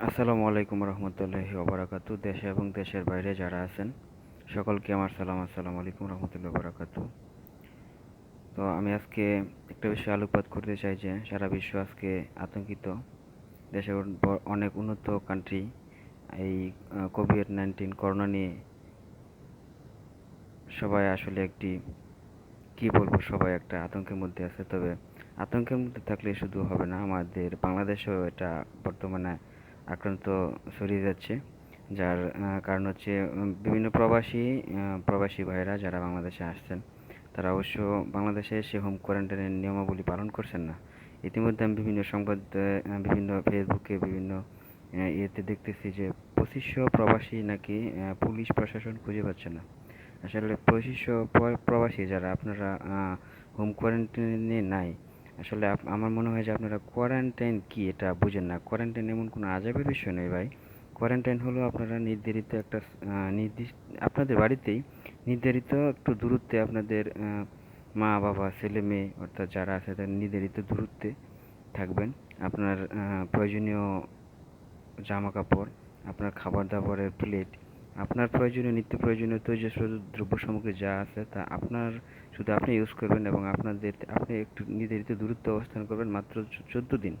আসসালামু আলাইকুম রহমতুল্লাহি ওবরাকাতু। দেশে এবং দেশের বাইরে যারা আছেন সকলকে আমার সালাম। আসসালামু আলাইকুম রহমতুল্লাহি ওবরাকাতু। তো আমি আজকে একটা বিষয়ে আলোকপাত করতে চাই যে সারা বিশ্ব আজকে আতঙ্কিত। দেশের অনেক উন্নত কান্ট্রি এই কোভিড-19 করোনা নিয়ে সবাই আসলে কি বলবো, সবাই একটা আতঙ্কের মধ্যে আছে। তবে আতঙ্কের মধ্যে থাকলে শুধু হবে না, আমাদের বাংলাদেশেও এটা বর্তমানে আক্রান্ত ছড়িয়ে যাচ্ছে। যার কারণ হচ্ছে বিভিন্ন প্রবাসী ভাইরা যারা বাংলাদেশে আসছেন, তারা অবশ্য বাংলাদেশে এসে হোম কোয়ারেন্টাইনের নিয়মাবলী পালন করছেন না। ইতিমধ্যে আমি বিভিন্ন বিভিন্ন ফেসবুকে বিভিন্ন ইয়েতে দেখতেছি যে 2500 প্রবাসী নাকি পুলিশ প্রশাসন খুঁজে পাচ্ছে না। আসলে 2500 প্রবাসী যারা আপনারা হোম কোয়ারেন্টাইনে নাই, আসলে আমার মনে হয় যে আপনারা কোয়ারেন্টাইন কি এটা বুঝেন না। কোয়ারেন্টাইন এমন কোনো আজেবাজে বিষয় নয় ভাই। কোয়ারেন্টাইন হলো আপনারা নির্ধারিত একটা নির্দিষ্ট আপনাদের বাড়িতেই নির্ধারিত একটু দূরত্বে আপনাদের মা বাবা ছেলে মেয়ে অর্থাৎ যারা আছে তাদের নির্ধারিত দূরত্বে থাকবেন। আপনার প্রয়োজনীয় জামা কাপড়, আপনার খাবার দাবারের প্লেট, আপনার নিত্য প্রয়োজনীয় তৈজস দ্রব্য সামগ্রী যা আছে তা শুধু আপনি ইউজ করবেন এবং আপনি একটু নির্ধারিত দূরত্বে অবস্থান করবেন মাত্র 14 দিন।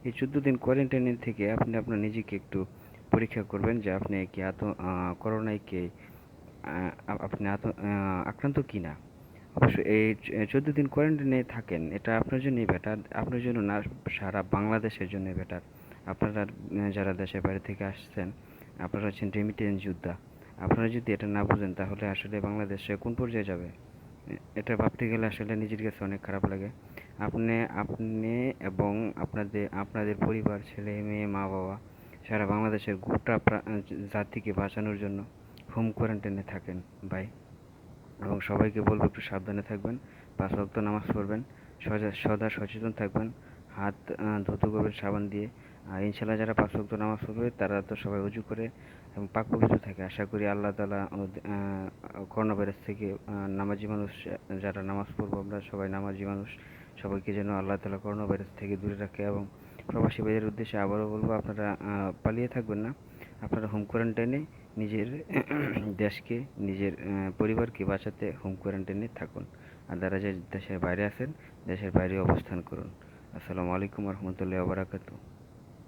এই 14 দিন কোয়ারেন্টাইন থেকে আপনি আপনার নিজেকে একটু পরীক্ষা করবেন যে আপনি কি করোনায় আপনি আক্রান্ত কি না। অবশ্যই এই 14 দিন কোয়ারেন্টাইনে থাকেন, এটা আপনার জন্যই বেটার, আপনার জন্য না, সারা বাংলাদেশের জন্য বেটার। আপনারা যারা দেশের বাইরে থেকে আসছেন, আপনারা হচ্ছেন রেমিটেন্স যোদ্ধা। আপনারা যদি এটা না বুঝেন তাহলে আসলে বাংলাদেশে কোন পর্যায়ে যাবে, এটা ভাবতে গেলে আসলে নিজের কাছে অনেক খারাপ লাগে। আপনি এবং আপনাদের পরিবার, ছেলে মেয়ে, মা বাবা, সারা বাংলাদেশের গোটা জাতিকে বাঁচানোর জন্য হোম কোয়ারেন্টাইনে থাকেন ভাই। এবং সবাইকে বলবো একটু সাবধানে থাকবেন, 5 ওয়াক্ত নামাজ পড়বেন, সদা সচেতন থাকবেন, হাত ধুতে করবেন সাবান দিয়ে। আর ইনশাল্লাহ যারা 5 ওয়াক্ত নামাজ পড়বে তারা তো সবাই উজু করে এবং পাক পবিত্র থাকে। আশা করি আল্লাহ তাআলা করোনা ভাইরাস থেকে নামাজি মানুষ যারা নামাজ পড়বো আমরা সবাই নামাজি মানুষ, সবাইকে যেন আল্লাহ তাআলা করোনা ভাইরাস থেকে দূরে রাখে। এবং প্রবাসী ভাইদের উদ্দেশ্যে আবারও বলবো, আপনারা পালিয়ে থাকবেন না, আপনারা হোম কোয়ারেন্টাইনে নিজের দেশকে, নিজের পরিবারকে বাঁচাতে হোম কোয়ারেন্টাইনে থাকুন। আর যারা যে দেশের বাইরে আছেন, দেশের বাইরে অবস্থান করুন। আসসালামু আলাইকুম রহমতুল্লাহ বারাকাতু।